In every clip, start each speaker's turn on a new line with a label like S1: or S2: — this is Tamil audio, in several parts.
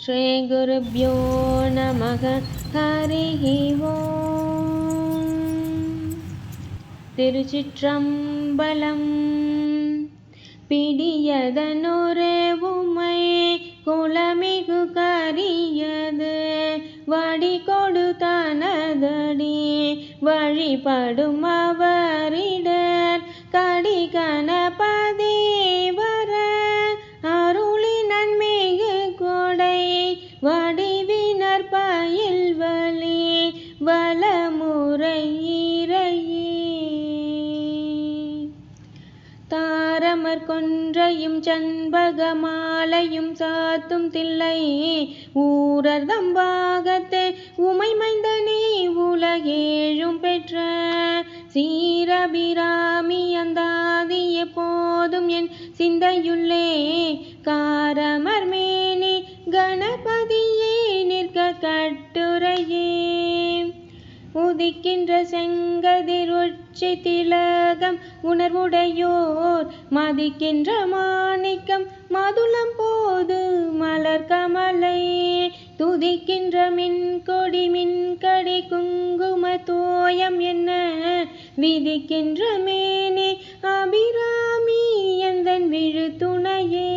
S1: ஸ்ரீ குருப்யோ நமக. ஹரிஹி ஓம். திருச்சிற்றம்பலம். பிடியதனொரு உமை குலமிகு கரியது வடிகொடு தனதடி வழிபடும் அவரிடர் கடி கணபதி வர அருளி நன்மிகு கொடை வடிவினர் பயில்வழி வளமுறை இறையே. தாரமர் கொன்றையும் சண்பக மாலையும் சாத்தும் தில்லை ஊரர் தம்பாகத்து உமை மைந்தனே உலகேழும் பெற்ற சீரபிராமி அந்தாதி எப்போதும் என் சிந்தையுள்ளே காரமர் மேனி கணபதியே நிற்க கட்டுரையே. உதிக்கின்ற செங்கதிர் உச்சி திலகம் உணர்வுடையோர் மதிக்கின்ற மாணிக்கம் மதுளம் போது மலர் கமலை துதிக்கின்ற மின்கொடி மின்கடி குங்கும தோயம் என்ன விதிக்கின்ற மேனி அபிராமி எந்தன் விழு துணையே.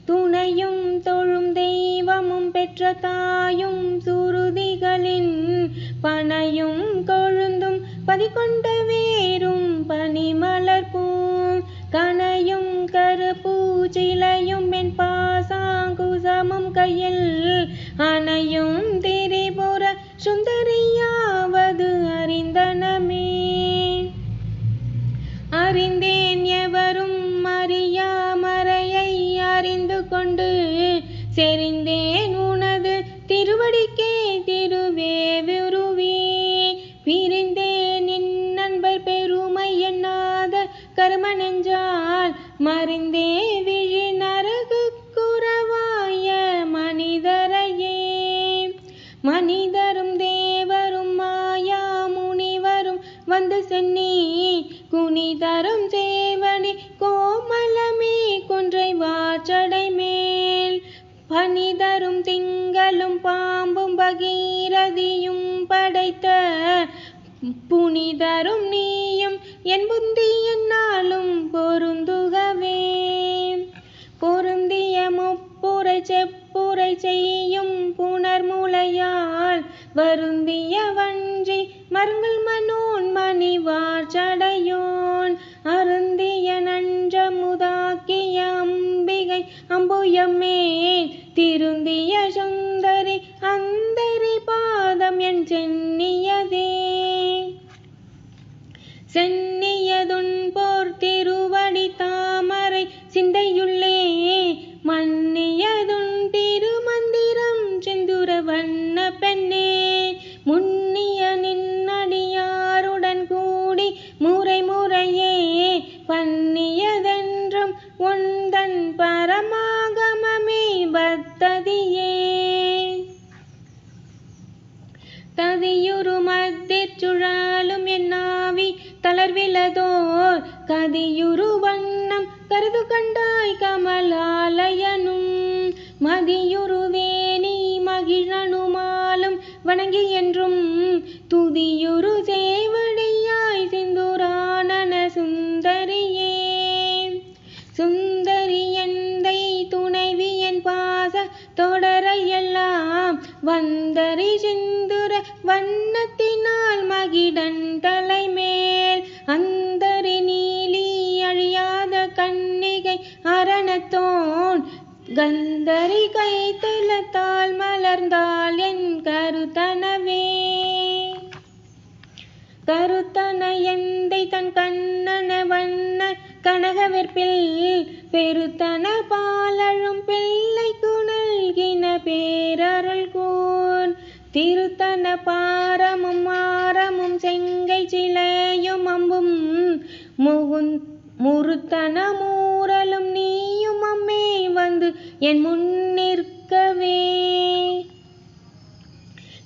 S1: துணையும் தொழும் தெய்வமும் பெற்ற தாயும் சுருதிகளின் பனையும் கொழுந்தும் பதிகொண்ட வேரும் பனிமலர்பூம் கனையும் கருப்பூச்சிலையும் என் பாசாங்குசமும் கையில் அணையும் திரிபுர சுந்தரியாவது அறிந்தனமே. அறிந்தேன் எவரும் அறியா மறையை அறிந்து கொண்டு செறிந்தேன் உனது திருவடிக்கே திருவே விருவி பிரிந்தேன் என் நண்பர் பெருமை எண்ணாத கரும நெஞ்சால் மறிந்தே விழி நரகு குறவாய மனிதரையே. மனிதரும் தேவரும் மாயா முனிவரும் வந்து சென்னி குனிதரும் சேவடி கோமலமே கொன்றை வாச்சடை மேல் பனிதரும் திங்களும் பாம்பும் பகீரதியும் படைத்த புனிதரும் நீயும் என் புந்தி என்னாலும் பொருந்துகவே. பொருந்திய முப்புரை செப்புரை செய்யும் புனர்முலையால் வருந்திய வஞ்சி மருங்கள் மனோன் மணிவார் சடையோன் அருந்திய நஞ்சமுதாக்கிய அம்பிகை அம்புயமேல் திருந்திய சுந்தரி அந்தரி பாதம் என் சென்னியதே. சென்னியதுன் போர் திருவடி தாமரை சிந்தையுள்ளே மன்னியதுன் திருமந்திரம் செந்துர வண்ண பெண்ணே. முன்னிய நின்னடியாருடன் கூடி முறை முறையே பன்னியதென்றும் ஒந்தன் பரமாகமமே பத்ததியே. ததியுரு மத்திற் சுழலும் என்னாவி தளர்விலதோர் கதியுரு வண்ணம் கருது கண்டாய் கமலாலயனும் மதியுரு வேணி மகிழனுமாலும் வணங்கி என்றும் துதியுரு சேவடியாய் சிந்துரானன சுந்தரியே. சுந்தரி எந்தை துணைவி என் பாச தொடரையெல்லாம் வந்தரி சிந்துர வண்ணத்தினால் மகிடன் தலைமேல் அந்தரி நீலி அழியாத கன்னிகை அரணத்தோன் கந்தரி கைத்தலத்தால் மலர்ந்தாள் என் கருத்தனவே. கருத்தன எந்தை தன் கண்ணன வண்ண கனகவெற்பில் பெருத்தன பாலழும் பிள்ளைக்கு நல்கின பேரருள் கூர் திருத்தன பாரமும் ஆரமும் செங்கை சிலையும் அம்பும் முறுத்தன மூரலும் நீயும் அம்மே வந்து என் முன்னிற்கவே.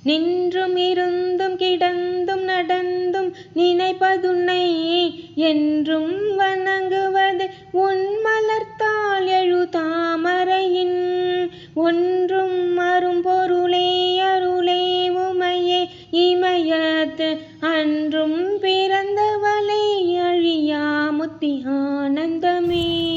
S1: நின்றும் இருந்தும் கிடந்தும் நடந்தும் நினைப்பதுன்னை என்றும் வணங்குவது உன் மலர்த்தாள் எழு தாமரையின் ஒன்றும் அரும்பொருளே அருளே உமையே இமயத்து அன்றும் பிறந்தவளே அழியா முத்தி ஆனந்தமே.